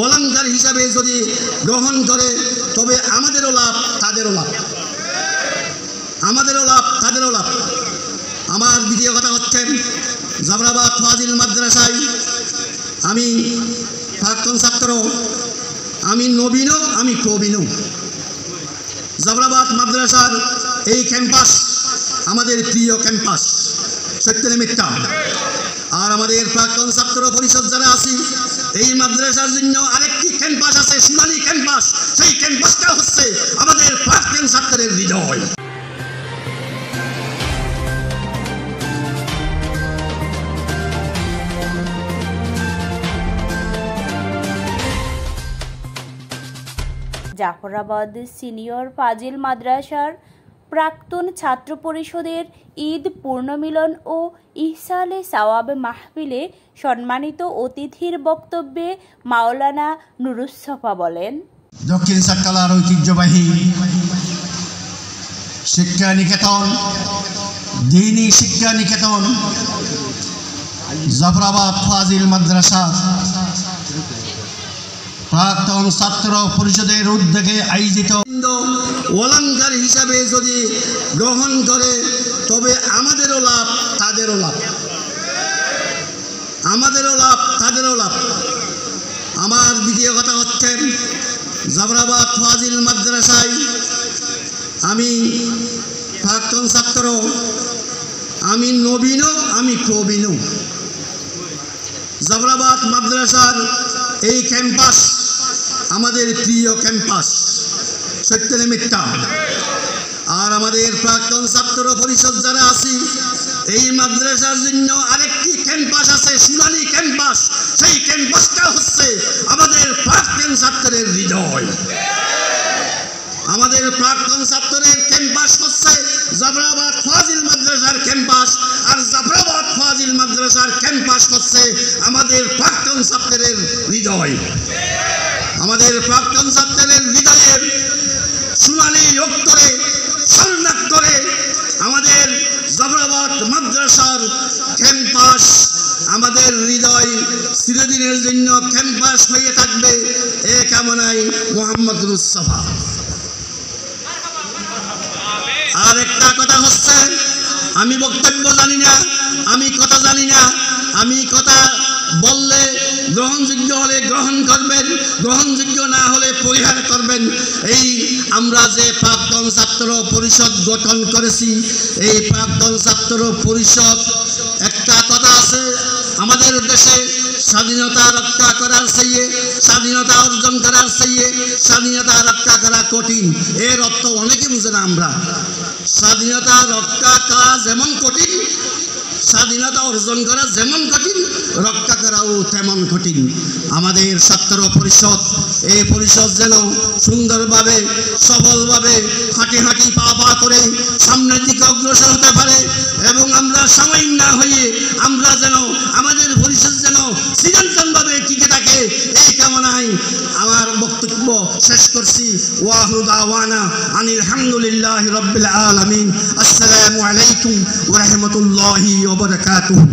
অলঙ্কার হিসাবে যদি গ্রহণ করে তবে আমাদেরও লাভ তাদেরও লাভ, আমাদেরও লাভ তাদেরও লাভ। আমার দ্বিতীয় কথা হচ্ছে জাফরাবাদ ফাজিল মাদ্রাসায় আমি প্রাক্তন ছাত্র, আমি নবীনও আমি প্রবীণও। জাফরাবাদ মাদ্রাসার এই ক্যাম্পাস আমাদের প্রিয় ক্যাম্পাস, সত্য না মিথ্যা? আর আমাদের প্রাক্তন ছাত্র পরিষদ যারা আছি, এই মাদ্রাসার জন্য আরেকটি ক্যাম্পাস আছে, সোনালী ক্যাম্পাস। সেই ক্যাম্পাসটা হচ্ছে আমাদের প্রাক্তন ছাত্রের হৃদয়। জাফরাবাদ সিনিয়র ফাজিল মাদ্রাসার প্রাক্তন ছাত্র পরিষদের ঈদ পূর্ণমিলন ও ইহসালে সাওয়াব মাহফিলে সম্মানিত অতিথির বক্তব্যে মাওলানা নুরুসফা বলেন, দক্ষিণ সাতকালার ঐতিহ্যবাহী শিক্ষা নিকেতন, দ্বীনি শিক্ষা নিকেতন জাফরাবাদ ফাজিল মাদ্রাসা প্রাক্তন ছাত্র পরিষদের উদ্যোগে আয়োজিত অলঙ্কার হিসাবে যদি গ্রহণ করে তবে আমাদেরও লাভ তাদেরও লাভ, আমাদেরও লাভ তাদেরও লাভ। আমার দ্বিতীয় কথা হচ্ছে জাফরাবাদ ফাজিল মাদ্রাসায় আমি প্রাক্তন ছাত্র, আমি নবীনও আমি প্রবীণও। জাফরাবাদ মাদ্রাসার এই ক্যাম্পাস আমাদের প্রিয় ক্যাম্পাস, সত্য না মিথ্যা? আর আমাদের প্রাক্তন ছাত্র পরিষদ যারা আছি, এই মাদ্রাসার জন্য আরেকটি ক্যাম্পাস আছে, সোনালী ক্যাম্পাস। সেই ক্যাম্পাসটা হচ্ছে আমাদের প্রাক্তন ছাত্রের হৃদয়। আমাদের প্রাক্তন ছাত্রের ক্যাম্পাস হচ্ছে জাফরাবাদ ফাজিল মাদ্রাসার ক্যাম্পাস, আর জাফরাবাদ ফাজিল মাদ্রাসার ক্যাম্পাস হচ্ছে আমাদের প্রাক্তন ছাত্রের হৃদয়। আমাদের প্রাক্তন ছাত্রের হৃদয়ের সোনালী অক্ষরে স্বর্ণাক্ষরে আমাদের জাফরাবাদ মাদ্রাসার ক্যাম্পাস, আমাদের হৃদয় চিরদিনের জন্য ক্যাম্পাস হয়ে থাকবে, এ কামনায় মোহাম্মদ মুস্তাফা। আর একটা কথা হচ্ছে, আমি বক্তব্য জানি না, আমি কথা জানি না, আমি কথা বললে গ্রহণযোগ্য হলে গ্রহণ করবেন, গ্রহণযোগ্য না হলে পরিহার করবেন। এই আমরা যে প্রাক্তন ছাত্র পরিষদ গঠন করেছি, এই প্রাক্তন ছাত্র পরিষদ, একটা কথা আছে আমাদের দেশে, স্বাধীনতা রক্ষা করার চেয়ে, স্বাধীনতা অর্জন করার চেয়ে স্বাধীনতা রক্ষা করা কঠিন। এর অর্থ অনেকে বুঝে না। আমরা স্বাধীনতা রক্ষা করা যেমন কঠিন, স্বাধীনতা অর্জন করা যেমন কঠিন, রক্ষা করাও তেমন কঠিন। আমাদের ছাত্র পরিষদ, এই পরিষদ যেন সুন্দরভাবে সবলভাবে হাঁটি হাঁটি পা পা করে সামনের দিকে অগ্রসর হতে পারে, এবং আমরা সাময়িক না হয়ে আমরা যেন আমাদের পরিষদ যেন চিরন্তনভাবে টিকে থাকে, এই কামনায় আমার বক্তব্য শেষ করছি। ওয়াহু দাওয়ানা আনিল হামদুলিল্লাহি রাব্বিল আলামিন। আসসালামু আলাইকুম ওয়া রাহমাতুল্লাহি ওয়া বারাকাতুহু।